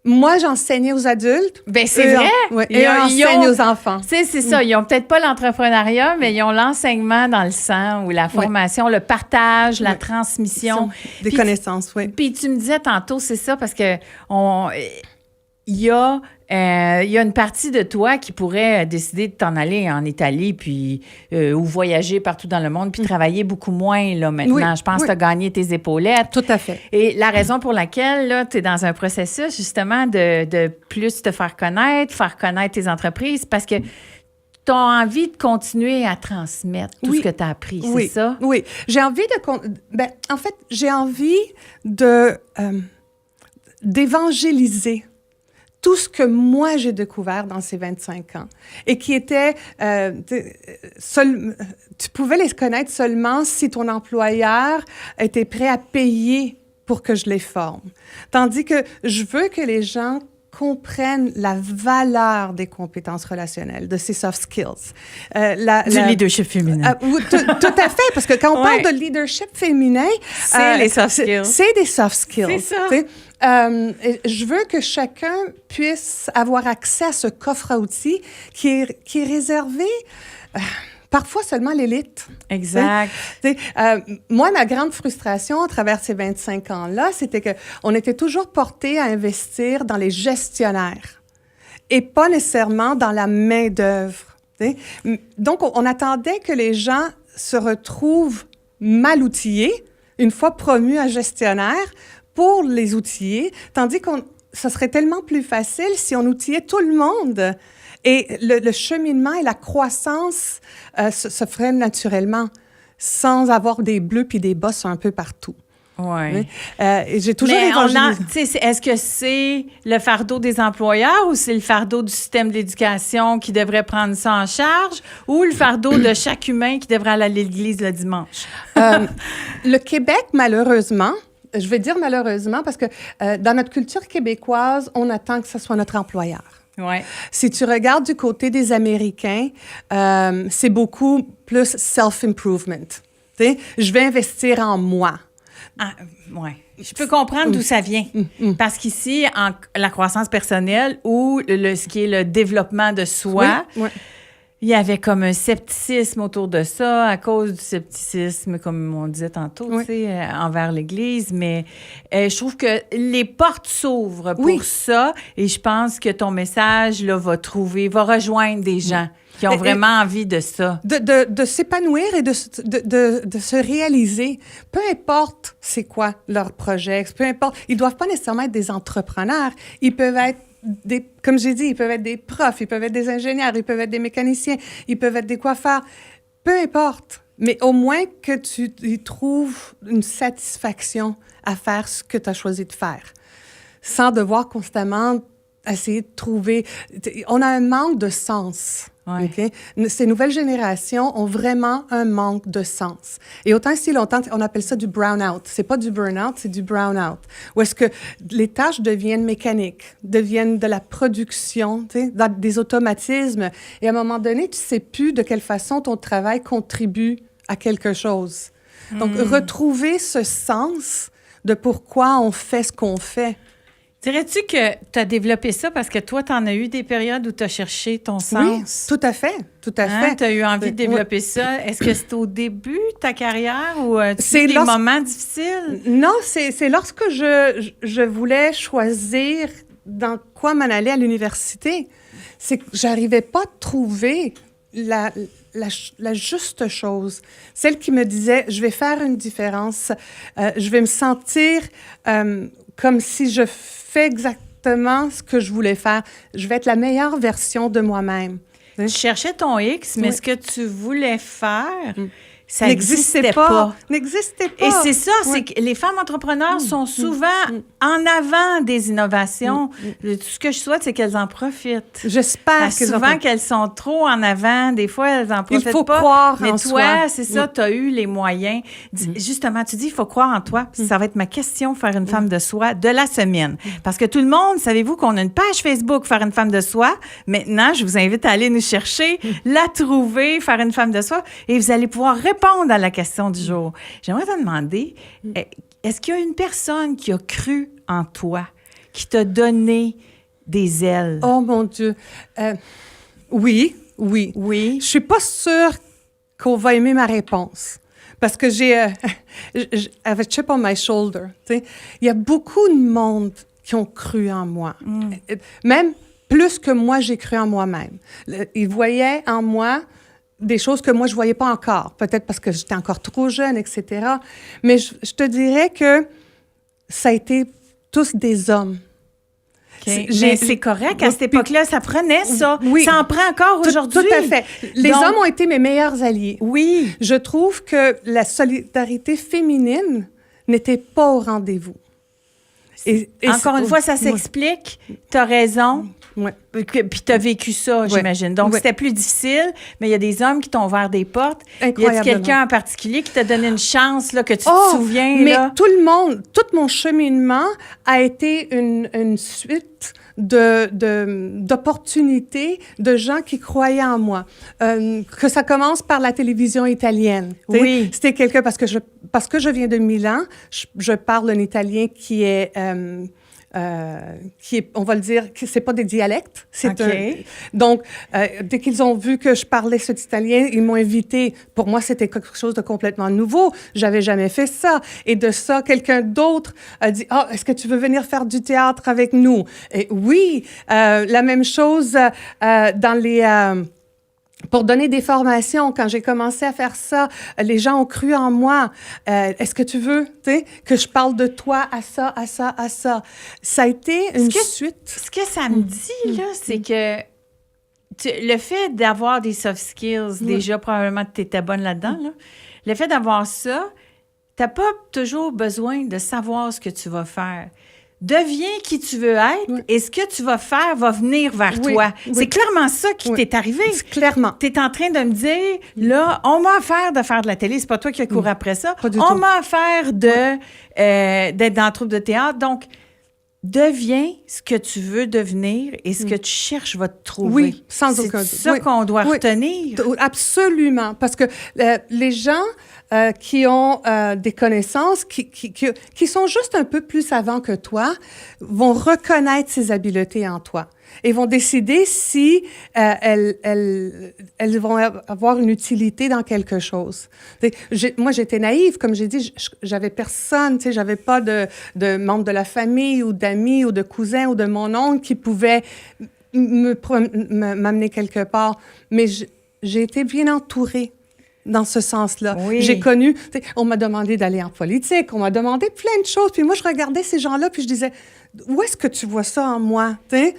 moi, j'enseignais aux adultes. Bien, c'est vrai. Et enseigne aux enfants. C'est ça. Ils n'ont peut-être pas l'entrepreneuriat, mais ils ont l'enseignement dans le sang ou la formation, le partage, la transmission. Des connaissances, oui. Puis tu me disais tantôt, c'est ça, parce que il y a une partie de toi qui pourrait décider de t'en aller en Italie puis ou voyager partout dans le monde puis travailler beaucoup moins là maintenant. Oui, je pense que tu as gagné tes épaulettes. Tout à fait. Et la raison pour laquelle là tu es dans un processus justement de plus te faire connaître tes entreprises parce que tu as envie de continuer à transmettre tout ce que tu as appris, c'est ça? Oui, j'ai envie en fait, j'ai envie d'évangéliser tout ce que moi j'ai découvert dans ces 25 ans et qui était tu pouvais les connaître seulement si ton employeur était prêt à payer pour que je les forme. Tandis que je veux que les gens comprennent la valeur des compétences relationnelles, de ces soft skills. Du leadership féminin. Tout à fait, parce que quand on parle de leadership féminin... C'est les soft skills. C'est des soft skills. C'est ça. Je veux que chacun puisse avoir accès à ce coffre à outils qui est réservé... parfois seulement l'élite. Exact. Moi, ma grande frustration à travers ces 25 ans-là, c'était qu'on était toujours porté à investir dans les gestionnaires et pas nécessairement dans la main-d'œuvre. Donc, on attendait que les gens se retrouvent mal outillés, une fois promus à gestionnaire, pour les outiller, tandis que ça serait tellement plus facile si on outillait tout le monde. Et le cheminement et la croissance se feraient naturellement, sans avoir des bleus puis des bosses un peu partout. Oui. Et j'ai toujours évangélisé. Est-ce que c'est le fardeau des employeurs ou c'est le fardeau du système d'éducation qui devrait prendre ça en charge ou le fardeau de chaque humain qui devrait aller à l'église le dimanche? Le Québec, malheureusement, je vais dire malheureusement parce que dans notre culture québécoise, on attend que ce soit notre employeur. Ouais. Si tu regardes du côté des Américains, c'est beaucoup plus self-improvement. T'sais, je vais investir en moi. Ah, ouais. Je peux comprendre d'où ça vient. Parce qu'ici, la croissance personnelle ou ce qui est le développement de soi, il y avait comme un scepticisme autour de ça à cause du scepticisme, comme on disait tantôt, envers l'Église. Mais je trouve que les portes s'ouvrent pour ça et je pense que ton message là, va rejoindre des gens qui ont vraiment envie de ça. De s'épanouir et de se réaliser. Peu importe c'est quoi leur projet, peu importe. Ils doivent pas nécessairement être des entrepreneurs. Ils peuvent être comme j'ai dit, ils peuvent être des profs, ils peuvent être des ingénieurs, ils peuvent être des mécaniciens, ils peuvent être des coiffeurs. Peu importe. Mais au moins que tu y trouves une satisfaction à faire ce que tu as choisi de faire. Sans devoir constamment essayer de trouver... On a un manque de sens. Ouais. Okay? Ces nouvelles générations ont vraiment un manque de sens. Et autant si longtemps, on appelle ça du brown-out. C'est pas du burn-out, c'est du brown-out. Où est-ce que les tâches deviennent mécaniques, deviennent de la production, des automatismes. Et à un moment donné, tu sais plus de quelle façon ton travail contribue à quelque chose. Donc, retrouver ce sens de pourquoi on fait ce qu'on fait. Dirais-tu que tu as développé ça parce que toi, tu en as eu des périodes où tu as cherché ton sens? Oui, tout à fait, tout à fait. Tu as eu envie de développer ça. Est-ce que c'était au début de ta carrière ou c'est des moments difficiles? Non, c'est lorsque je voulais choisir dans quoi m'en aller à l'université. C'est que j'arrivais pas à trouver la juste chose. Celle qui me disait, je vais faire une différence, je vais me sentir comme si je fais exactement ce que je voulais faire. Je vais être la meilleure version de moi-même. Tu cherchais ton X, mais ce que tu voulais faire, ça n'existait pas. N'existait pas. Et c'est ça, c'est que les femmes entrepreneurs sont souvent en avant des innovations. Tout ce que je souhaite, c'est qu'elles en profitent. J'espère qu'elles souvent qu'elles sont trop en avant. Des fois, elles en profitent pas. Il faut croire mais en toi, soi. c'est ça, tu as eu les moyens. Justement, tu dis, il faut croire en toi. Ça va être ma question, faire une femme de soi de la semaine. Parce que tout le monde, savez-vous qu'on a une page Facebook, faire une femme de soi. Maintenant, je vous invite à aller nous chercher, la trouver, faire une femme de soi, et vous allez pouvoir répondre à la question du jour. J'aimerais te demander, est-ce qu'il y a une personne qui a cru en toi, qui t'a donné des ailes? Oh mon Dieu! Oui. Je suis pas sûre qu'on va aimer ma réponse. Parce que j'ai a chip on my shoulder. Il y a beaucoup de monde qui ont cru en moi. Même plus que moi, j'ai cru en moi-même. Ils voyaient en moi des choses que moi, je ne voyais pas encore. Peut-être parce que j'étais encore trop jeune, etc. Mais je te dirais que ça a été tous des hommes. Okay. Mais c'est correct. À cette époque-là, ça prenait ça. Oui. Ça en prend encore aujourd'hui. Tout à fait. Les hommes ont été mes meilleurs alliés. Oui. Je trouve que la solidarité féminine n'était pas au rendez-vous. Encore une fois, ça s'explique. Tu as raison. Ouais. Puis tu as vécu ça, j'imagine. Donc, c'était plus difficile, mais il y a des hommes qui t'ont ouvert des portes. Y a quelqu'un en particulier qui t'a donné une chance, là, que tu te souviens? Mais là? tout le monde, tout mon cheminement a été une suite d'opportunités de gens qui croyaient en moi. Que ça commence par la télévision italienne. Oui. C'était quelqu'un, parce que je viens de Milan, je parle un italien qui est, on va le dire, que c'est pas des dialectes. Donc, dès qu'ils ont vu que je parlais cet italien, ils m'ont invité. Pour moi, c'était quelque chose de complètement nouveau. J'avais jamais fait ça. Et de ça, quelqu'un d'autre a dit, est-ce que tu veux venir faire du théâtre avec nous? Et oui, la même chose dans les... pour donner des formations, quand j'ai commencé à faire ça, les gens ont cru en moi. Est-ce que tu veux, que je parle de toi à ça, à ça, à ça? Ça a été une suite. Ce que ça me dit, là, c'est que le fait d'avoir des soft skills, déjà, probablement, tu étais bonne là-dedans, là. Le fait d'avoir ça, t'as pas toujours besoin de savoir ce que tu vas faire. Deviens qui tu veux être et ce que tu vas faire va venir vers toi. C'est clairement ça qui t'est arrivé. Clairement. Tu es en train de me dire, là, on m'a affaire de faire de la télé. C'est pas toi qui as couru après ça. On m'a affaire d'être dans la troupe de théâtre. Donc, deviens ce que tu veux devenir et ce que tu cherches va te trouver. Oui, sans aucun doute. C'est ça qu'on doit retenir. Absolument. Parce que les gens qui ont des connaissances, qui sont juste un peu plus savants que toi, vont reconnaître ces habiletés en toi et vont décider si elles vont avoir une utilité dans quelque chose. Moi, j'étais naïve, comme j'ai dit, j'avais personne, j'avais pas de membres de la famille ou d'amis ou de cousins ou de mon oncle qui pouvaient m'amener quelque part. Mais j'ai été bien entourée dans ce sens-là. Oui. J'ai connu, on m'a demandé d'aller en politique, on m'a demandé plein de choses, puis moi, je regardais ces gens-là, puis je disais, où est-ce que tu vois ça en moi, t'sais?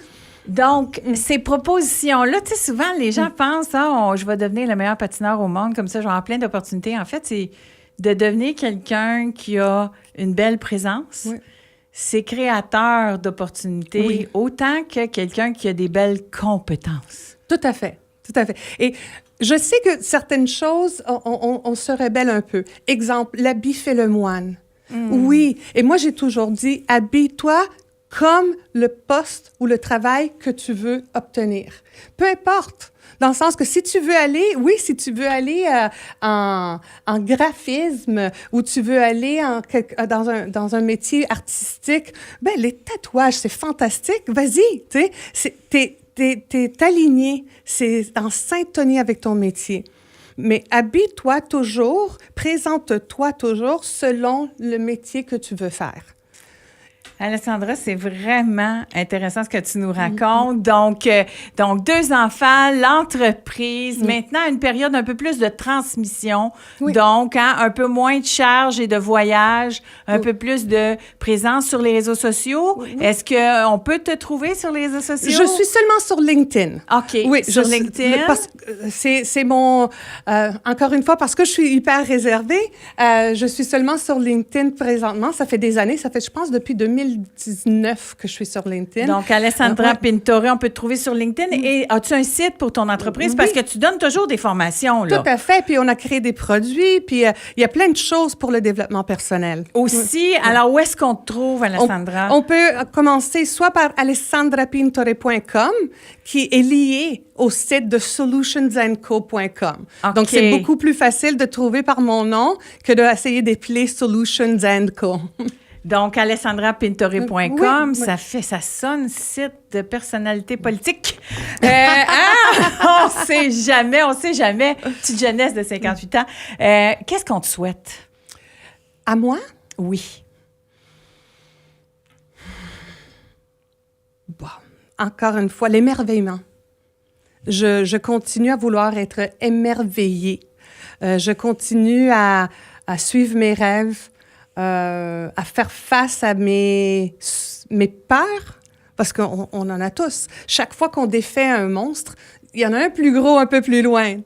Donc, ces propositions-là, tu sais, souvent, les gens pensent, je vais devenir le meilleur patineur au monde, comme ça, je vais avoir plein d'opportunités. En fait, c'est de devenir quelqu'un qui a une belle présence. Oui. C'est créateur d'opportunités, autant que quelqu'un qui a des belles compétences. Tout à fait. Tout à fait. Et je sais que certaines choses, on se rebelle un peu. Exemple, l'habit fait le moine. Oui. Et moi, j'ai toujours dit, habille-toi comme le poste ou le travail que tu veux obtenir. Peu importe. Dans le sens que si tu veux aller, en graphisme ou tu veux aller dans un métier artistique, ben les tatouages, c'est fantastique. Vas-y, tu sais, t'es aligné, c'est en syntonie avec ton métier. Mais habille-toi toujours, présente-toi toujours selon le métier que tu veux faire. Alessandra, c'est vraiment intéressant ce que tu nous racontes. Donc 2 enfants, l'entreprise, maintenant une période un peu plus de transmission. Oui. Donc, un peu moins de charges et de voyages, un peu plus de présence sur les réseaux sociaux. Oui. Est-ce qu'on peut te trouver sur les réseaux sociaux? Je suis seulement sur LinkedIn. OK, oui, sur LinkedIn. C'est mon... encore une fois, parce que je suis hyper réservée, je suis seulement sur LinkedIn présentement. Ça fait des années, ça fait, je pense, depuis 2019 que je suis sur LinkedIn. Donc, Alessandra Pintore, on peut te trouver sur LinkedIn. Et as-tu un site pour ton entreprise? Parce que tu donnes toujours des formations, là. Tout à fait. Puis, on a créé des produits. Puis, il y a plein de choses pour le développement personnel. Aussi. Alors, où est-ce qu'on te trouve, Alessandra? On peut commencer soit par alessandrapintore.com, qui est lié au site de solutionsandco.com. Okay. Donc, c'est beaucoup plus facile de trouver par mon nom que d'essayer d'épeler Solutions & Co. Donc, alessandrapintore.com, ça sonne site de personnalité politique. On sait jamais. Petite jeunesse de 58 ans. Qu'est-ce qu'on te souhaite? À moi? Oui. Bon, encore une fois, l'émerveillement. Je continue à vouloir être émerveillée. Je continue à suivre mes rêves. À faire face à mes peurs, parce qu'on en a tous. Chaque fois qu'on défait un monstre, il y en a un plus gros, un peu plus loin.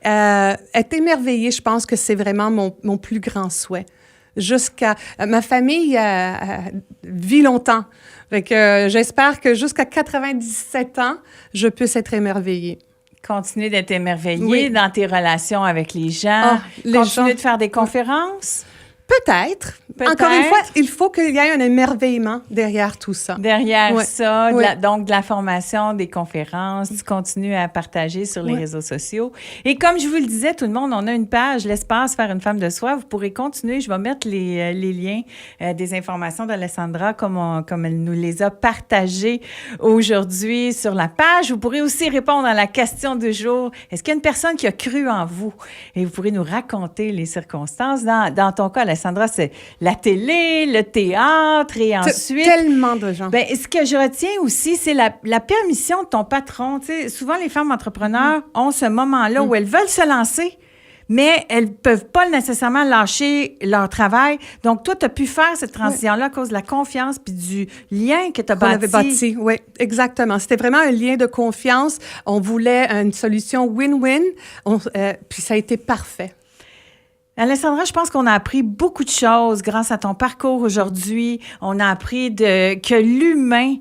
Être émerveillé, je pense que c'est vraiment mon plus grand souhait. jusqu'à... ma famille vit longtemps. Fait que j'espère que jusqu'à 97 ans, je puisse être émerveillée. Continuer d'être émerveillée dans tes relations avec les gens. Les continuer gens... de faire des conférences. Peut-être. Encore une fois, il faut qu'il y ait un émerveillement derrière tout ça. Derrière ça, donc de la formation, des conférences, tu continues à partager sur les réseaux sociaux. Et comme je vous le disais, tout le monde, on a une page, l'espace Faire une femme de soi. Vous pourrez continuer. Je vais mettre les liens des informations d'Alessandra comme elle nous les a partagées aujourd'hui sur la page. Vous pourrez aussi répondre à la question du jour. Est-ce qu'il y a une personne qui a cru en vous? Et vous pourrez nous raconter les circonstances. Dans ton cas, Alessandra, c'est la télé, le théâtre et ensuite... Tellement de gens. Bien, ce que je retiens aussi, c'est la permission de ton patron. Tu sais, souvent, les femmes entrepreneurs ont ce moment-là où elles veulent se lancer, mais elles ne peuvent pas nécessairement lâcher leur travail. Donc, toi, tu as pu faire cette transition-là à cause de la confiance puis du lien que tu as bâti. On avait bâti, oui, exactement. C'était vraiment un lien de confiance. On voulait une solution win-win, puis ça a été parfait. Alessandra, je pense qu'on a appris beaucoup de choses grâce à ton parcours aujourd'hui. On a appris que l'humain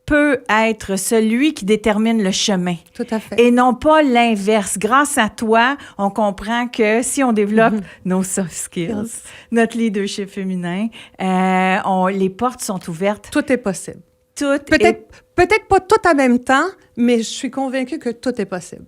peut être celui qui détermine le chemin. Tout à fait. Et non pas l'inverse. Grâce à toi, on comprend que si on développe nos soft skills, notre leadership féminin, les portes sont ouvertes. Tout est possible. Peut-être pas tout en même temps, mais je suis convaincue que tout est possible.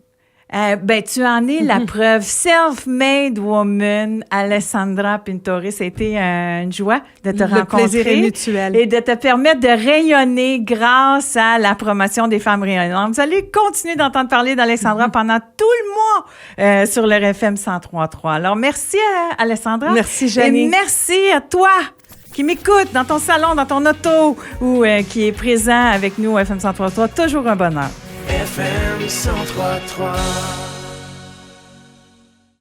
Tu en es la preuve. Self-made woman, Alessandra Pintore, c'était une joie de te rencontrer. Le plaisir est mutuel. Et de te permettre de rayonner grâce à la promotion des femmes rayonnantes. Vous allez continuer d'entendre parler d'Alessandra pendant tout le mois sur le FM 103.3. Alors, merci à Alessandra. Merci, Jenny. Et merci à toi qui m'écoute dans ton salon, dans ton auto ou qui est présent avec nous au FM 103.3. Toujours un bonheur. FM 103.3